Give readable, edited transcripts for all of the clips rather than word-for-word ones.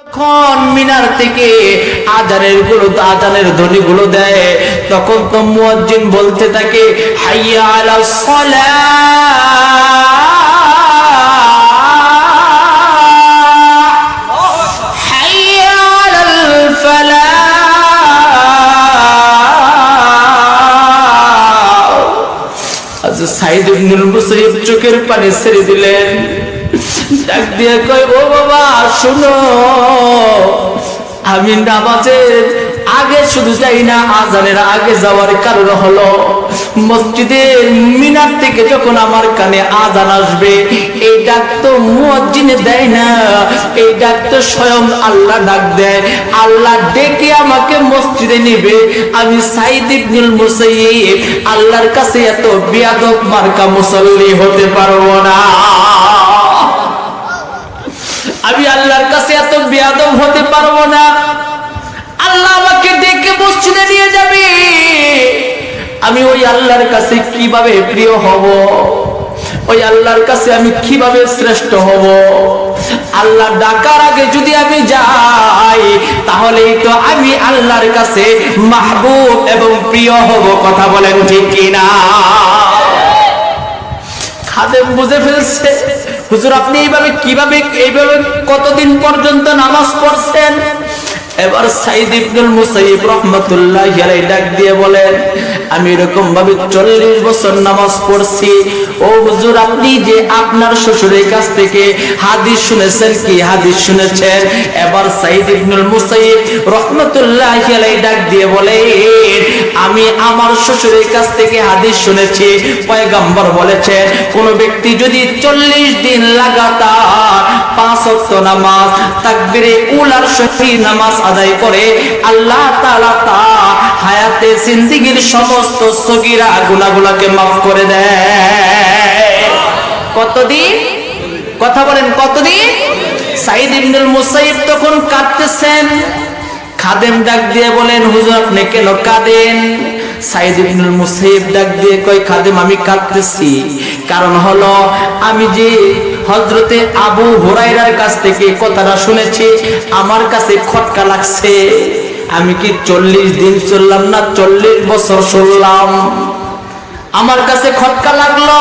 যখন মিনার থেকে আজানের ধ্বনিগুলো দেয়, তখন তো মুয়াজ্জিন বলতে থাকে হাইয়া আলাস সালাহ, হাইয়া আলাল ফালাহ। আচ্ছা, সাইদ ইবনুল মুসাইয়্যিব চোখের পানি ছেড়ে দিলেন, ডাক দিয়ে কয়, ও বাবা শুনো, আমি নামাজের আগে শুধু যাই না, আজানের আগে যাওয়ার কারণ হলো মসজিদের মিনার থেকে যখন আমার কানে আজান আসবে, এই ডাক তো মুয়াজ্জিনে দেয় না, এই ডাক তো স্বয়ং আল্লাহ ডাক দেয়। আল্লাহ ডেকে আমাকে মসজিদে নিবে। আমি সাইদ ইবনুল মুসাইয়্যিব আল্লাহর কাছে এত বিয়াদব মার্কা মুসল্লি হতে পারবো না। আমি আল্লাহর কাছে এত বেয়াদব হতে পারবো না। আল্লাহ আমাকে ডেকে মসজিদে নিয়ে যাবে, আমি ওই আল্লাহর কাছে কিভাবে প্রিয় হব, ওই আল্লাহর কাছে আমি কিভাবে শ্রেষ্ঠ হব? আল্লাহ ডাকার আগে যদি আমি যাই, তাহলেই তো আমি আল্লাহর কাছে মাহবুব এবং প্রিয় হব। কথা বলেন ঠিক কিনা? খাদেম বুঝে ফেলছে, হুজুর আপনি এইভাবে কতদিন পর্যন্ত নামাজ পড়ছেন? এবার সাইদ ইবনুল মুসাইয়্যিব রাহমাতুল্লাহি আলাইহি ডাক দিয়ে বলেন, আমি এরকম ভাবে 40 বছর নামাজ পড়ছি। ও হুজুর, আপনি যে আপনার শ্বশুরের কাছ থেকে হাদিস শুনেছেন, কি হাদিস শুনেছেন? এবার সাইদ ইবনুল মুসাইয়্যিব রাহমাতুল্লাহি আলাইহি ডাক দিয়ে বলেন, আমি আমার শ্বশুরের কাছ থেকে হাদিস শুনেছি, পয়গম্বর বলেছেন, কোন ব্যক্তি যদি 40 দিন লাগাতার 5 ওয়াক্ত নামাজ তাকবীরে উলার সহিত নামাজ আদায় করে, আল্লাহ তাআলা তার হায়াতে জিন্দেগীর সমস্ত সগীরা গুনাহগুলোকে maaf করে দেয়। কতদিন? কথা বলেন কতদিন? সাইদ ইবনুল মুসাইয়্যিব তখন কাঁদতেছেন। খাদেম ডাক দিয়ে বলেন, হুজুর আপনি কেন কাঁদেন? সাইদ ইবনুল মুসাইয়্যিব ডাক দিয়ে কয়, খাদেম আমি কাঁদতেছি কারণ হলো আমি যে হযরতে আবু হুরায়রার কাছ থেকে কথাটা শুনেছি, আমার কাছে খটকা লাগছে। আমি কি 40 দিন চললাম না 40 বছর চললাম? আমার কাছে খটকা লাগলো।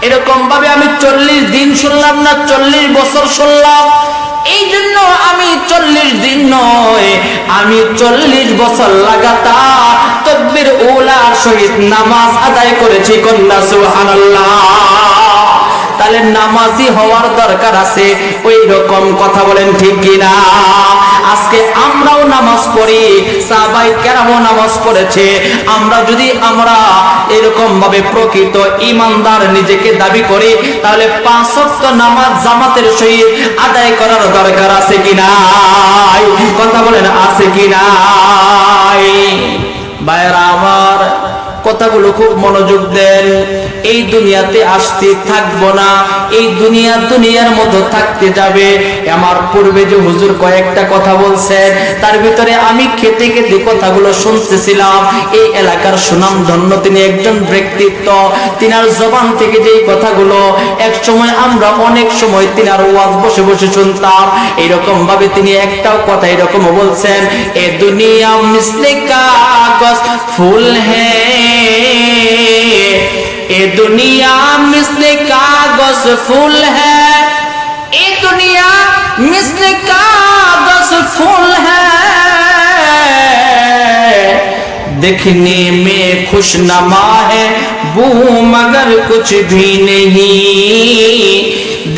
এরকম ভাবে আমি 40 দিন শুনলাম না 40 বছর শুনলাম। এই জন্য আমি 40 দিন নয়, আমি 40 বছর লাগাতার তাকবীর উলার সহিত নামাজ আদায় করেছি। কন্যা সুবহানাল্লাহ। তাহলে নামাজি হওয়ার দরকার আছে। ওই রকম কথা বলেন ঠিক কিনা? আজকে আমরাও নামাজ পড়ি, সাহাবায়ে কেরামও নামাজ পড়েছে। আমরা এরকম ভাবে প্রকৃত ঈমানদার নিজেকে দাবি করি, তাহলে 5 ওয়াক্ত নামাজ জামাতের সহিত আদায় করার দরকার আছে কিনা? কথা বলেন আছে কিনা? ভাইরা আমার, কথাগুলো খুব মনোযোগ দেন। এই দুনিয়াতে আসতে থাকবো না, এই দুনিয়ার মধ্যে থাকতে যাবে। আমার পূর্বে যে হুজুর কয়েকটা কথা বলছেন, তার ভিতরে আমি খেতে খেতে কথাগুলো শুনতেছিলাম। এই এলাকার সুনামধন্য তিনি একজন ব্যক্তিত্ব, তিনার জবান থেকে যেই কথাগুলো এক সময় আমরা অনেক সময় তিনার ওয়াজ বসে বসে শুনতাম। এইরকম ভাবে তিনি একটাও কথা এরকম বলছেন, এ দুনিয়া মিসলে কাগজ ফুল হ্যায়, ये दुनिया मिस्ले कागज फूल है, ये दुनिया मिस्ले कागज फूल है, देखने में खुशनमा है वो मगर कुछ भी नहीं,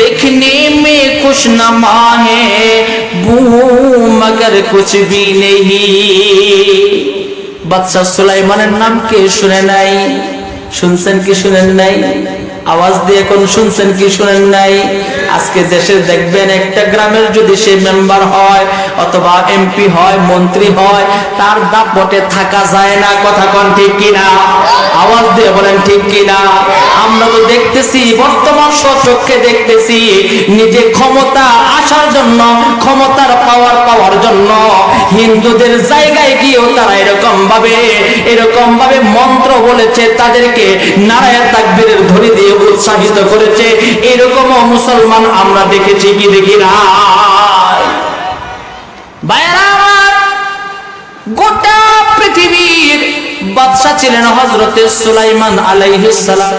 देखने में खुशनमा है वो मगर कुछ भी नहीं। বাদশা সুলাইমানের নাম কে শুনে নাই? শুনছেন কি শুনেন নাই? আওয়াজ দিয়ে কোন শুনছেন কি শুনেন নাই? আজকে দেশে দেখবেন একটা গ্রামের যদি সে মেম্বার হয় অথবা এমপি হয়, মন্ত্রী হয়, তার দাপটে থাকা যায় না। কথা কোন ঠিক কিনা? আওয়াজ দিয়ে বলেন ঠিক কিনা? আমরা তো দেখতেছি, বর্তমান চক্ষে দেখতেছি, নিজে ক্ষমতা আসার জন্য, ক্ষমতার পাওয়ার জন্য হিন্দুদের জায়গায় গিয়েও তারা এরকম ভাবে মন্ত্র বলেছে, তাদেরকে নারায়ে তাকবীরের ধ্বনি দিয়ে উৎসাহিত করেছে। এরকমও মুসলমান আমরা দেখেছি কি দেখি না? ভাইরা আমার, গোটা পৃথিবীর বাদশা ছিলেন হযরতে সুলাইমান আলাইহিস সালাম।